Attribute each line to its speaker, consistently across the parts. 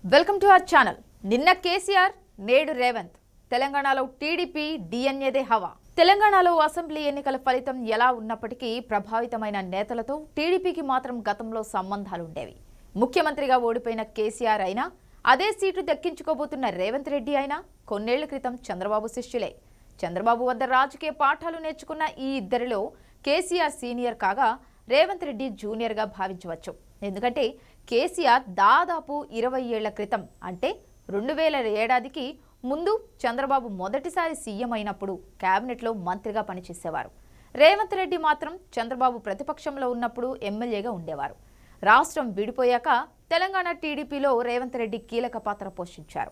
Speaker 1: Welcome to our channel. నిన్న కేసీఆర్, నేడు రేవంత్. తెలంగాణలో టీడీపీ డిఎన్ఏదే హవా. తెలంగాణలో అసెంబ్లీ ఎన్నికల ఫలితం ఎలా ఉన్నప్పటికీ ప్రభావితమైన నేతలతో టీడీపీకి మాత్రం గతంలో సంబంధాలుండేవి. ముఖ్యమంత్రిగా ఓడిపోయిన కేసీఆర్ అయినా, అదే సీటు దక్కించుకోబోతున్న రేవంత్ రెడ్డి అయినా కొన్నేళ్ల క్రితం చంద్రబాబు శిష్యులే. చంద్రబాబు వద్ద రాజకీయ పాఠాలు నేర్చుకున్న ఈ ఇద్దరిలో కేసీఆర్ సీనియర్ కాగా రేవంత్ రెడ్డి జూనియర్గా భావించవచ్చు. ఎందుకంటే కేసీఆర్ దాదాపు 20 ఏళ్ల క్రితం అంటే 2000 ఏడాదికి ముందు చంద్రబాబు మొదటిసారి సీఎం అయినప్పుడు కేబినెట్లో మంత్రిగా పనిచేసేవారు. రేవంత్ రెడ్డి మాత్రం చంద్రబాబు ప్రతిపక్షంలో ఉన్నప్పుడు ఎమ్మెల్యేగా ఉండేవారు. రాష్ట్రం విడిపోయాక తెలంగాణ టీడీపీలో రేవంత్ రెడ్డి కీలక పాత్ర పోషించారు.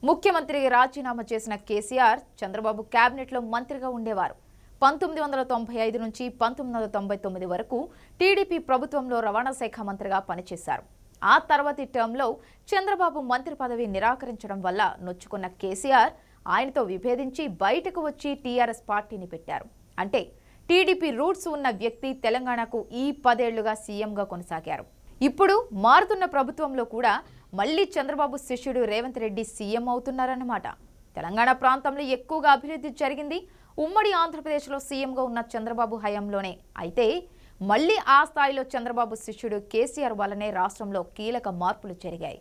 Speaker 1: ముఖ్యమంత్రికి రాజీనామా చేసిన కేసీఆర్ చంద్రబాబు కేబినెట్లో మంత్రిగా ఉండేవారు. 1995 నుంచి 1999 వరకు టీడీపీ ప్రభుత్వంలో రవాణా శాఖ మంత్రిగా పనిచేశారు. ఆ తర్వాతి టర్మ్లో చంద్రబాబు మంత్రి పదవి నిరాకరించడం వల్ల నొచ్చుకున్న కేసీఆర్ ఆయనతో విభేదించి బయటకు వచ్చి టీఆర్ఎస్ పార్టీని పెట్టారు. అంటే టీడీపీ రూట్స్ ఉన్న వ్యక్తి తెలంగాణకు ఈ 10 ఏళ్లుగా సీఎంగా కొనసాగారు. ఇప్పుడు మారుతున్న ప్రభుత్వంలో కూడా మళ్లీ చంద్రబాబు శిష్యుడు రేవంత్ రెడ్డి సీఎం అవుతున్నారన్నమాట. తెలంగాణ ప్రాంతంలో ఎక్కువగా అభివృద్ధి జరిగింది ఉమ్మడి ఆంధ్రప్రదేశ్లో సీఎంగా ఉన్న చంద్రబాబు హయాంలోనే. అయితే మళ్లీ ఆ స్థాయిలో చంద్రబాబు శిష్యుడు కేసీఆర్ వల్లనే రాష్ట్రంలో కీలక మార్పులు జరిగాయి.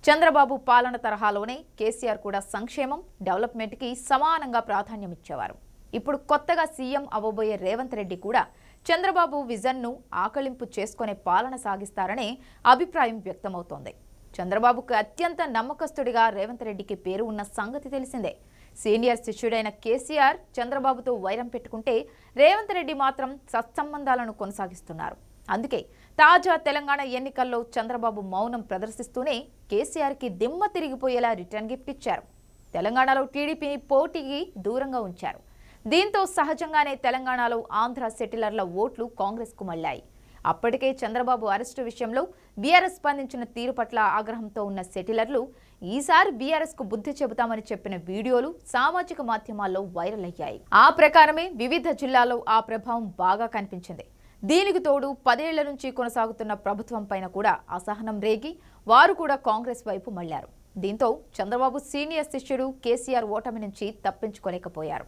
Speaker 1: చంద్రబాబు పాలన తరహాలోనే కేసీఆర్ కూడా సంక్షేమం, డెవలప్మెంట్కి సమానంగా ప్రాధాన్యం ఇచ్చేవారు. ఇప్పుడు కొత్తగా సీఎం అవ్వబోయే రేవంత్ రెడ్డి కూడా చంద్రబాబు విజన్ను ఆకళింపు చేసుకునే పాలన సాగిస్తారనే అభిప్రాయం వ్యక్తమవుతోంది. చంద్రబాబుకు అత్యంత నమ్మకస్తుడిగా రేవంత్ రెడ్డికి పేరు ఉన్న సంగతి తెలిసిందే. సీనియర్ శిష్యుడైన కేసీఆర్ చంద్రబాబుతో వైరం పెట్టుకుంటే రేవంత్ రెడ్డి మాత్రం సత్సంబంధాలను కొనసాగిస్తున్నారు. అందుకే తాజా తెలంగాణ ఎన్నికల్లో చంద్రబాబు మౌనం ప్రదర్శిస్తూనే కేసీఆర్కి దిమ్మ తిరిగిపోయేలా రిటర్న్ గిఫ్ట్ ఇచ్చారు. తెలంగాణలో టీడీపీని పోటీకి దూరంగా ఉంచారు. దీంతో సహజంగానే తెలంగాణలో ఆంధ్ర సెటిలర్ల ఓట్లు కాంగ్రెస్కు మళ్లాయి. అప్పటికే చంద్రబాబు అరెస్టు విషయంలో బీఆర్ఎస్ స్పందించిన తీరు పట్ల ఆగ్రహంతో ఉన్న సెటిలర్లు ఈసారి బీఆర్ఎస్ కు బుద్ధి చెబుతామని చెప్పిన వీడియోలు సామాజిక మాధ్యమాల్లో వైరల్ అయ్యాయి. ఆ ప్రకారమే వివిధ జిల్లాల్లో ఆ ప్రభావం బాగా కనిపించింది. దీనికి తోడు 10 ఏళ్ల నుంచి కొనసాగుతున్న ప్రభుత్వం పైన కూడా అసహనం రేగి వారు కూడా కాంగ్రెస్ వైపు మళ్లారు. దీంతో చంద్రబాబు సీనియర్ శిష్యుడు కేసీఆర్ ఓటమి నుంచి తప్పించుకోలేకపోయారు.